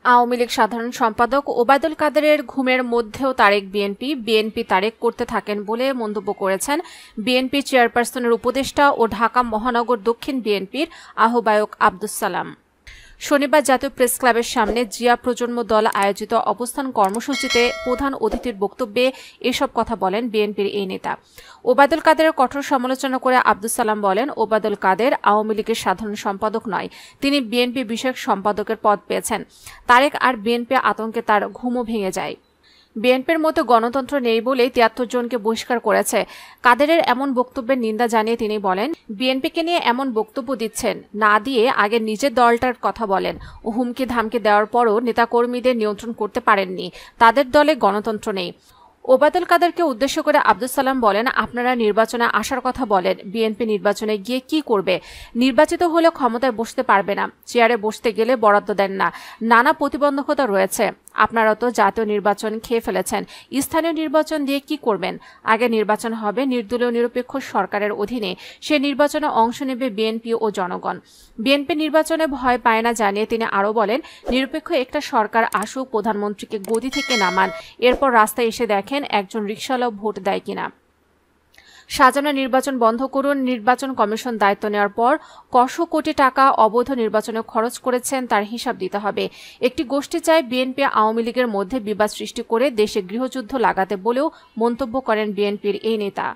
আওয়ামী লীগ সাধারণ সম্পাদক ওবায়দুল কাদেরের ঘুমের মধ্যেও তারেক বিএনপি তারেক করতে থাকেন বলে মন্তব্য করেছেন বিএনপি চেয়ারপারসনের উপদেষ্টা ও ঢাকা মহানগর দক্ষিণ বিএনপির আহ্বায়ক আব্দুস সালাম। শনিবার জাতীয় প্রেস ক্লাবের সামনে জিয়া প্রজন্ম দল আয়োজিত অবস্থান কর্মসূচিতে প্রধান অতিথির বক্তব্যে এসব কথা বলেন বিএনপির এই নেতা। ওবায়দুল কাদেরের কঠোর সমালোচনা করে আব্দুস সালাম বলেন, ওবায়দুল কাদের আওয়ামী লীগের সাধারণ সম্পাদক নয়, তিনি বিএনপি বিষয়ক সম্পাদকের পদ পেয়েছেন। তারেক আর বিএনপি আতঙ্কে তার ঘুমও ভেঙে যায়। বিএনপির মতো গণতন্ত্র নেই বলেই ৭৩ জনকে বহিষ্কার করেছে। কাদেরের এমন বক্তব্যের নিন্দা জানিয়ে তিনি বলেন, বিএনপিকে নিয়ে এমন বক্তব্য দিচ্ছেন, না দিয়ে আগে নিজের দলটার কথা বলেন। হুমকি ধামকি দেওয়ার পরও নেতাকর্মীদের নিয়ন্ত্রণ করতে পারেননি। তাদের দলে গণতন্ত্র নেই। ওবায়দুল কাদেরকে উদ্দেশ্য করে আব্দুস সালাম বলেন, আপনারা নির্বাচনে আসার কথা বলেন, বিএনপি নির্বাচনে গিয়ে কি করবে? নির্বাচিত হলে ক্ষমতায় বসতে পারবে না, চেয়ারে বসতে গেলে বরাদ্দ দেন না, নানা প্রতিবন্ধকতা রয়েছে। আপনারা তো জাতীয় নির্বাচন খেয়ে ফেলেছেন, স্থানীয় নির্বাচন দিয়ে কি করবেন? আগে নির্বাচন হবে নির্দলীয় নিরপেক্ষ সরকারের অধীনে, সে নির্বাচনে অংশ নেবে বিএনপি ও জনগণ। বিএনপি নির্বাচনে ভয় পায় না জানিয়ে তিনি আরও বলেন, নিরপেক্ষ একটা সরকার আসুক, প্রধানমন্ত্রীকে গদি থেকে নামান, এরপর রাস্তায় এসে দেখেন একজন রিকশাওয়ালা ভোট দেয় কিনা। সাজানো নির্বাচন বন্ধ করুন। নির্বাচন কমিশন দায়িত্ব নেওয়ার পর কশো কোটি টাকা অবৈধ নির্বাচনে খরচ করেছেন তার হিসাব দিতে হবে। একটি গোষ্ঠী চায় বিএনপি আওয়ামী লীগের মধ্যে বিবাদ সৃষ্টি করে দেশে গৃহযুদ্ধ লাগাতে বলেও মন্তব্য করেন বিএনপির এই নেতা।